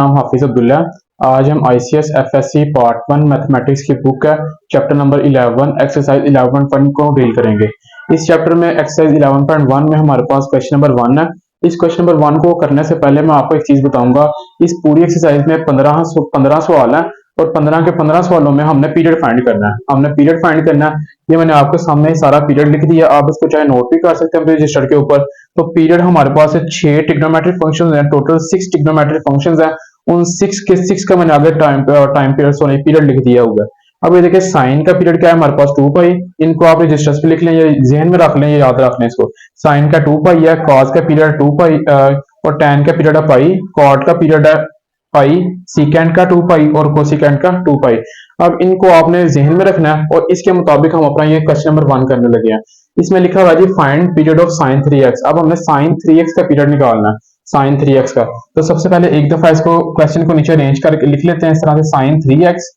नाम हाफिज अब्दुल्ला। आज हम ICS FSC पार्ट 1 मैथमेटिक्स की बुक है चैप्टर नंबर 11 एक्सरसाइज 11.1 को डील करेंगे। इस चैप्टर में एक्सरसाइज 11.1 में हमारे पास क्वेश्चन नंबर 1 है। इस क्वेश्चन नंबर 1 को करने से पहले मैं आपको एक चीज बताऊंगा। इस पूरी एक्सरसाइज में 15 सवाल है और 15 के 15 सवालों में हमने पीरियड फाइंड करना है। ये मैंने आपके सामने सारा पीरियड लिख दिया। आप इसको चाहे नोट भी कर सकते हैं अपने रजिस्टर के ऊपर। तो पीरियड हमारे पास है 6 ट्रिग्नोमेट्रिक फंक्शंस हैं, टोटल 6 ट्रिग्नोमेट्रिक फंक्शंस हैं। उन 6 का मैंने आगे टाइम पीरियड सॉरी पीरियड लिख दिया हुआ है। अब ये देखिए साइन का पीरियड क्या है हमारे पास 2 पाई। इनको आप रजिस्टर्स पे लिख लें, ये जहन में रख लें, ये याद रख लें इसको। साइन का 2 पाई है, कॉस का पीरियड 2 पाई और टैन का पीरियड है पाई, कॉट का पीरियड है पाई, सीकेंड का 2 पाई और कोसिकेंड का 2 पाई। अब इनको आपने जहन में रखना है और इसके मुताबिक हम अपना ये क्वेश्चन नंबर 1 करने लगे हैं। इसमें लिखा हुआ है G find period of sine 3x। अब हमने साइन 3x का पीरियड निकालना है, साइन 3x का। तो सबसे पहले एक दफा इसको क्वेश्चन को नीचे अरेंज करके लिख लेते हैं इस तरह से, साइन 3x।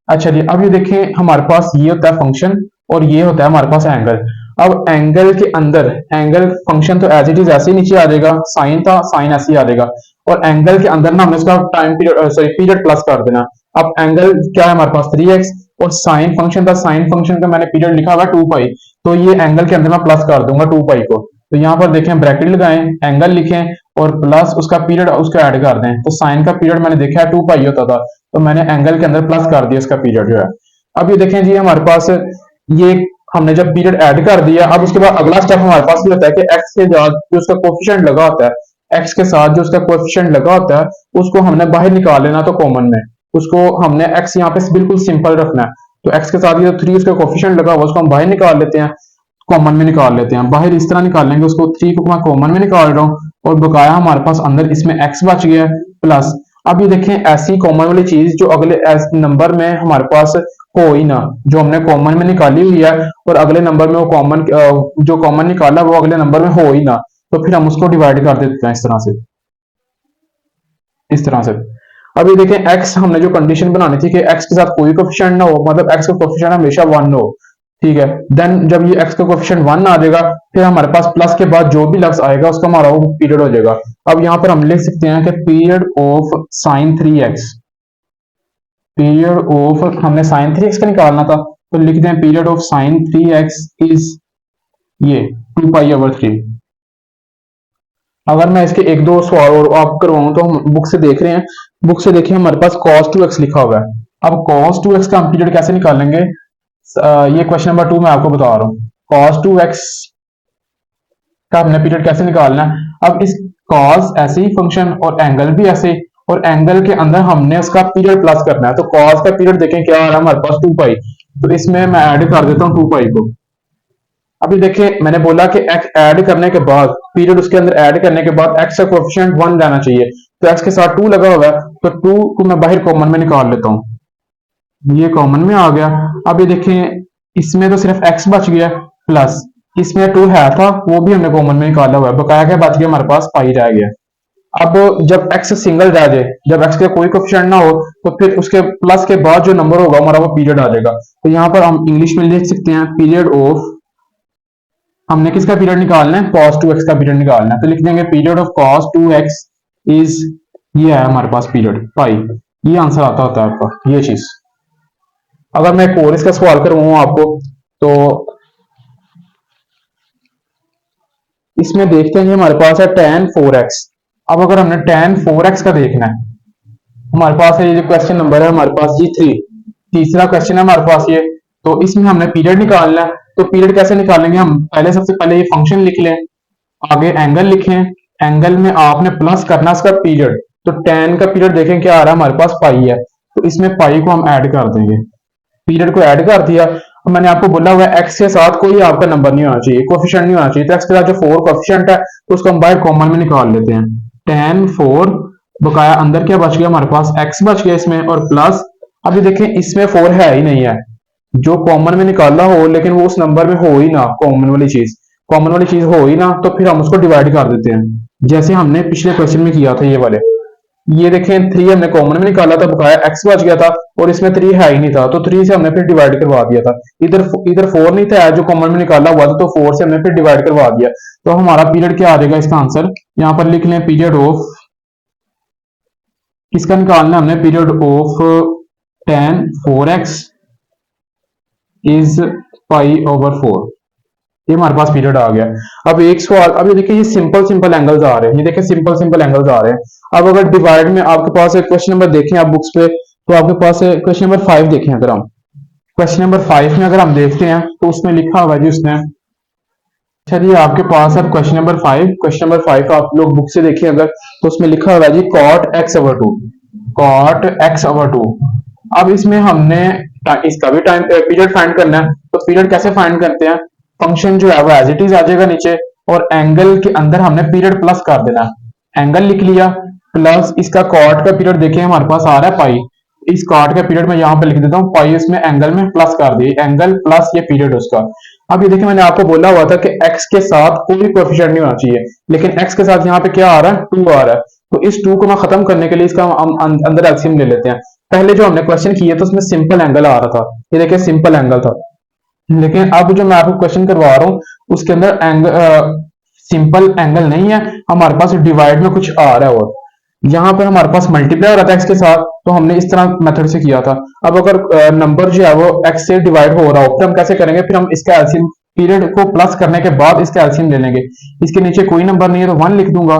अच्छा जी, अब ये देखें हमारे पास ये होता है फंक्शन और ये होता है हमारे पास एंगल। अब एंगल के अंदर एंगल फंक्शन तो एज इट इज ऐसे ही नीचे आ जाएगा, साइन था साइन ऐसे ही आ जाएगा। और एंगल के अंदर ना हमने इसका time period sorry period plus कर देना। अब एंगल क्या है हमारे पास 3x और साइन फंक्शन था, साइन फंक्शन का मैंने पीरियड लिखा हुआ 2 पाई। तो ये एंगल के अंदर मैं प्लस कर दूंगा 2 पाई को। तो यहाँ पर देखें ब्रैकेट लगाएं, एंगल लिखें और प्लस उसका पीरियड उसका ऐड कर दें। तो साइन का पीरियड मैंने देखा है 2 पाई होता था, तो मैंने एंगल के अंदर प्लस कर दिया इसका पीरियड जो है। अब ये देखें जी हमारे पास ये हमने जब पीरियड ऐड कर दिया, अब उसके बाद अगला स्टेप हमारे पास ये होता है कि एक्स के साथ जो उसका कोफिशिएंट लगा होता है, एक्स के साथ जो उसका कोफिशिएंट लगा होता है उसको हमने बाहर निकाल लेना। तो कॉमन में उसको हमने एक्स यहाँ पे बिल्कुल सिंपल रखना है। तो एक्स के साथ ये 3 उसका कोफिशिएंट लगा हुआ उसको हम बाहर निकाल लेते हैं, कॉमन में निकाल लेते हैं। बाहर इस तरह निकाल लेंगे उसको, 3 को मैं कॉमन में निकाल रहा हूँ और बकाया हमारे पास अंदर इसमें एक्स बच गया प्लस। अब ये देखें ऐसी कॉमन वाली चीज जो अगले नंबर में हमारे पास हो ही ना, जो हमने कॉमन में निकाली हुई है और अगले नंबर में वो कॉमन जो कॉमन निकाला वो अगले नंबर में हो ही ना, तो फिर हम उसको डिवाइड कर देते हैं इस तरह से, इस तरह से। अब ये देखें x हमने जो कंडीशन बनानी थी कि x के साथ कोई कोफिशिएंट ना हो, मतलब x का कोफिशिएंट हमेशा 1 हो, ठीक है। देन जब ये x का कोफिशिएंट 1 आ जाएगा फिर हमारे पास प्लस के बाद जो भी लफ्ज आएगा उसका हमारा वो पीरियड हो जाएगा। अब यहाँ पर हम लिख सकते हैं कि period of sine 3x, period of हमने साइन 3x का निकालना था तो लिखते हैं period of sine 3x is ये 2 पाई ओवर 3। अगर मैं इसके एक दो सवाल और आप करवाऊं तो हम बुक से देख रहे हैं, बुक से देखिए हमारे पास cos 2x लिखा हुआ है। अब cos 2x का हम पीरियड कैसे निकालेंगे, ये क्वेश्चन नंबर 2 मैं आपको बता रहा हूँ। cos 2x का हमने पीरियड कैसे निकालना है। अब इस cos ऐसे ही फंक्शन और एंगल भी ऐसे, और एंगल के अंदर हमने उसका पीरियड प्लस करना है। तो cos का पीरियड देखें क्या आ रहा है हमारे पास 2 पाई, तो इसमें मैं ऐड कर देता हूँ 2 पाई को। अभी देखिए मैंने बोला कि x ऐड करने के बाद पीरियड उसके अंदर ऐड करने के बाद x का कोएफिशिएंट 1 लाना चाहिए। तो x के साथ 2 लगा हुआ है तो 2 को मैं बाहर कॉमन में निकाल लेता हूँ, ये कॉमन में आ गया। अब ये देखें इसमें तो सिर्फ x बच गया प्लस इसमें 2 है था वो भी हमने कॉमन में निकाला हुआ है, बकाया क्या बच गया हमारे पास पाई रह गया। अब जब x सिंगल रह जाए, जब x का कोई कोएफिशिएंट ना हो तो फिर उसके प्लस के बाद जो नंबर होगा हमारा वो पीरियड आ जाएगा। तो यहाँ पर हम इंग्लिश में लिख सकते हैं पीरियड ऑफ, हमने किसका पीरियड निकालना है cos 2x का पीरियड निकालना है। तो लिख देंगे period of cos 2x is, ये है हमारे पास पीरियड पाई। ये आंसर आता होता है आपका ये चीज। अगर मैं एक और इसका सवाल करवाऊं आपको तो इसमें देखते हैं कि हमारे पास है tan 4x। अब अगर हमने tan 4x का देखना है, हमारे पास है ये जो क्वेश्चन नंबर है हमारे पास जी 3, तीसरा क्वेश्चन है हमारे पास ये। तो इसमें हमने पीरियड निकालना है। तो पीरियड कैसे निकालेंगे, हम पहले सबसे पहले ये फंक्शन लिख लें, आगे एंगल लिखें, एंगल में आपने प्लस करना इसका पीरियड। तो tan का पीरियड देखें क्या आ रहा है हमारे पास पाई है, तो इसमें पाई को हम ऐड कर देंगे, पीरियड को ऐड कर दिया। तो मैंने आपको बोला हुआ है x के साथ कोई आपका नंबर नहीं होना चाहिए, कोफिशिएंट नहीं होना चाहिए। तो x के साथ जो 4 कोफिशिएंट है तो उसको हम बाहर कॉमन में निकाल लेते हैं, tan 4 बकाया अंदर क्या बच गया हमारे पास x बच गया इसमें और प्लस। अब ये देखें इसमें 4 है ही नहीं है, जो कॉमन में निकाला हो लेकिन वो उस नंबर में हो ही ना, कॉमन वाली चीज हो ही ना, तो फिर हम उसको डिवाइड कर देते हैं जैसे हमने पिछले क्वेश्चन में किया था ये वाले। ये देखें 3 हमने कॉमन में निकाला था, बकाया x बच गया था और इसमें 3 है ही नहीं था, तो 3 से हमने फिर डिवाइड करवा दिया था। इधर इधर 4 नहीं था जो कॉमन में निकाला हुआ था, तो 4 से हमने फिर डिवाइड करवा दिया। तो हमारा पीरियड क्या आ जाएगा इसका आंसर, यहाँ पर लिख लें पीरियड ऑफ किसका निकालना है हमने, period of tan 4x is pi over 4। ये हमारे पास पीरियड आ गया। अब एक सवाल, अब ये देखिए ये सिंपल सिंपल एंगल्स आ रहे हैं, ये देखिए सिंपल सिंपल एंगल्स आ रहे हैं। अब अगर डिवाइड में आपके पास एक क्वेश्चन नंबर देखें आप बुक्स पे, तो आपके पास क्वेश्चन नंबर 5 देखें। अगर हम क्वेश्चन नंबर 5 में अगर हम देखते हैं तो उसमें लिखा हुआ है जी उसने, चलिए आपके पास अब क्वेश्चन नंबर 5, क्वेश्चन नंबर 5 आप लोग बुक से देखिए अगर, तो उसमें लिखा हुआ है जी cot x over 2, cot x over 2। अब इसमें हमने इसका भी टाइम पीरियड फाइंड करना है, तो पीरियड कैसे फाइंड करते हैं, फंक्शन जो है वो एज इट इज आ जाएगा नीचे, और एंगल के अंदर हमने पीरियड प्लस कर देना है। एंगल लिख लिया, प्लस इसका कॉट का पीरियड देखिए हमारे पास आ रहा है पाई, इस कॉट का पीरियड मैं यहाँ पे लिख देता हूँ पाई, इसमें एंगल में प्लस कर दी, एंगल प्लस ये पीरियड उसका। अब ये देखिए मैंने आपको बोला हुआ था कि x के साथ कोई कोएफिशिएंट नहीं होना चाहिए, लेकिन x के साथ यहाँ पे क्या आ रहा है, 2 आ रहा है। तो इस 2 को मैं खत्म करने के लिए इसका हम अंदर एलसीएम ले लेते हैं। पहले जो हमने क्वेश्चन किए तो उसमें सिंपल एंगल आ रहा था, ये देखिए सिंपल एंगल था, लेकिन अब जो मैं आपको क्वेश्चन करवा रहा हूँ उसके अंदर सिंपल एंगल नहीं है, हमारे पास डिवाइड में कुछ आ रहा है, और यहाँ पर हमारे पास मल्टीप्लाई हो रहा था एक्स के साथ, तो हमने इस तरह मेथड से किया था। अब अगर नंबर जो है वो एक्स से डिवाइड हो रहा हो, फिर हम कैसे करेंगे, फिर हम इसका एलसीएम पीरियड को प्लस करने के बाद इसका एलसीएम ले लेंगे। इसके नीचे कोई नंबर नहीं है तो 1 लिख दूंगा,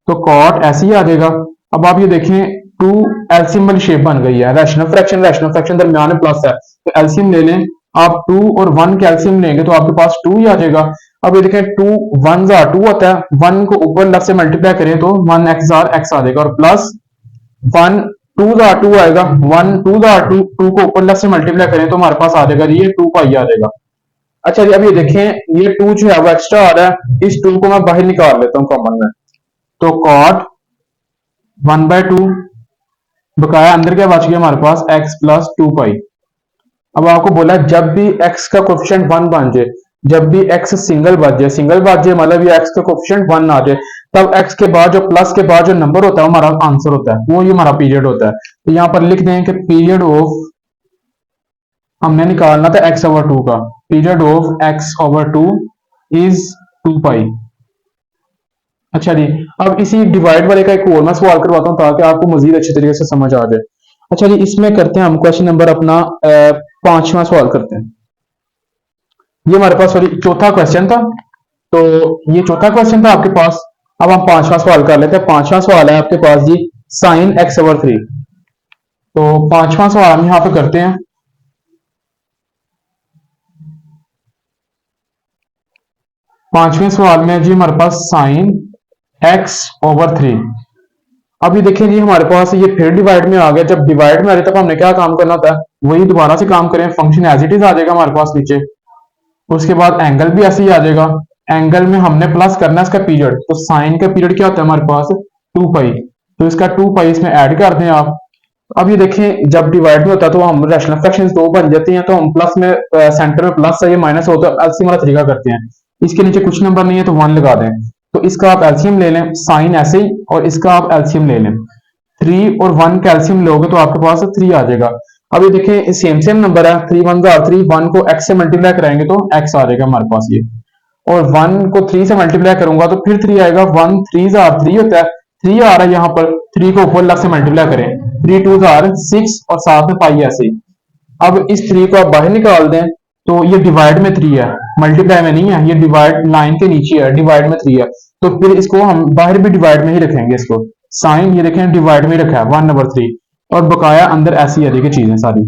तो कॉट ऐसे ही आ जाएगा। अब आप ये देखें 2 एलसीएम वाली शेप बन गई है, रैशनल फ्रैक्शन दरमियान में प्लस है, तो एलसीएम ले लें आप, 2 और 1 कैल्सियम लेंगे तो आपके पास 2 ही आ जाएगा। अब ये देखें 2 1 जार 2 होता है, 1 को ऊपर लेफ्ट से मल्टीप्लाई करें तो 1 x जार x आ जाएगा, और प्लस 1 2 जार 2 आएगा, 1 2 जार 2 2 को ऊपर लेफ्ट से मल्टीप्लाई करें तो हमारे पास आ जाएगा ये 2 पाई आ जाएगा। अच्छा जी अब ये देखें ये 2 जो है वो एक्स्ट्रा आ रहा है, इस 2 को मैं बाहर निकाल लेता हूँ कॉमन में, तो कॉट 1/2 बकाया अंदर क्या बच गया हमारे पास x प्लस 2 पाई। अब आपको बोला जब भी x का कोफिशिएंट 1 बन जाए, जब भी x सिंगल बच जाए मतलब ये x का कोफिशिएंट 1 आ जाए, तब x के बाद जो प्लस के बाद जो नंबर होता है हमारा आंसर होता है, वो ये हमारा पीरियड होता है। तो यहाँ पर लिख दें कि पीरियड ऑफ, हमने निकालना था x ओवर 2 का, period of x over 2 is 2 पाई। अच्छा जी अब इसी डिवाइड वाले का एक और मैं सवाल करवाता हूँ ताकि आपको मजीद अच्छे तरीके से समझ आ जाए। अच्छा जी इसमें करते हैं हम क्वेश्चन नंबर अपना 5वां सवाल करते हैं। ये हमारे पास सॉरी चौथा क्वेश्चन था, तो ये चौथा क्वेश्चन था आपके पास। अब हम 5वां सवाल कर लेते हैं। 5वां सवाल है आपके पास जी साइन x ओवर 3। तो 5वां सवाल हम यहाँ पे करते हैं। पांचवें सवाल में जी हमारे पास साइन x ओवर 3। अब ये देखिए जी हमारे पास ये फिर डिवाइड में आ गया, जब डिवाइड में आ रहे तब हमने क्या काम करना होता है, वही दोबारा से काम करें, फंक्शन एज इट इज आ जाएगा हमारे पास नीचे, उसके बाद एंगल भी ऐसे ही आ जाएगा, एंगल में हमने प्लस करना है इसका पीरियड, तो साइन का पीरियड क्या होता है हमारे पास 2 पाई, तो इसका 2 पाई इसमें ऐड कर दें आप। अब ये देखें जब डिवाइड में होता है तो हम रैशनल फ्रैक्शंस 2 बन जाती हैं, तो हम प्लस में सेंटर में प्लस है, ये माइनस होता है, एलसीएम वाला तरीका करते हैं। इसके नीचे कुछ नंबर नहीं है तो 1 लगा दें, तो इसका आप एलसीएम ले लें साइन ऐसे ही, और इसका आप एलसीएम ले लें, 3 और 1 का एलसीएम लोगे तो आपके पास 3 आ जाएगा। अब ये देखें सेम सेम नंबर है, 3 1 3, 1 को x से मल्टीप्लाई कराएंगे तो x आ जाएगा हमारे पास ये, और 1 को 3 से मल्टीप्लाई करूंगा तो फिर 3 आएगा, 1 3 3 होता है, 3 आ रहा है यहाँ पर, 3 को ऊपर लेफ्ट से मल्टीप्लाई करें, 3 2 6 और साथ में पाई ऐसे ही। अब इस 3 को आप बाहर निकाल दें तो ये डिवाइड में 3 है, मल्टीप्लाई में नहीं है, ये डिवाइड लाइन के नीचे है, डिवाइड में 3 है, तो फिर इसको हम बाहर भी डिवाइड में ही रखेंगे, इसको साइन ये देखें डिवाइड में रखा है 1/3, और बकाया अंदर ऐसी है देखिए चीजें सारी।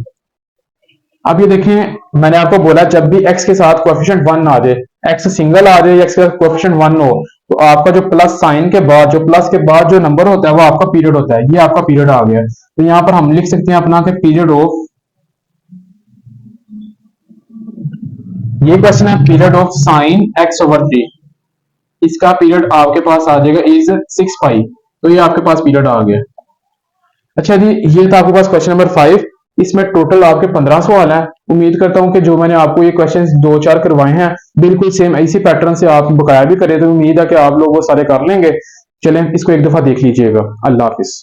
अब ये देखें मैंने आपको बोला जब भी x के साथ कोएफिशिएंट 1 आ जाए, x सिंगल आ जाए, x का कोएफिशिएंट 1 हो, तो आपका जो प्लस साइन के बाद जो प्लस के बाद जो नंबर होता है वो आपका पीरियड होता है, ये आपका पीरियड आ गया। तो यहाँ पर हम लिख सकते हैं अपना कि पीरियड ऑफ, ये क्वेश्चन है period of sign x over 3, इसका पीरियड आपके पास आ जाएगा इज 6 पाई, तो ये आपके पास पीरियड आ गया। अच्छा जी ये था आपके पास क्वेश्चन नंबर 5, इसमें टोटल आपके 15 सवाल हैं। उम्मीद करता हूं कि जो मैंने आपको ये क्वेश्चंस 2-4 करवाए हैं बिल्कुल सेम इसी पैटर्न से आप बकाया भी करें, तो उम्मीद है कि आप लोग वो सारे कर लेंगे। चलें इसको एक दफा देख लीजिएगा। अल्लाह हाफिज।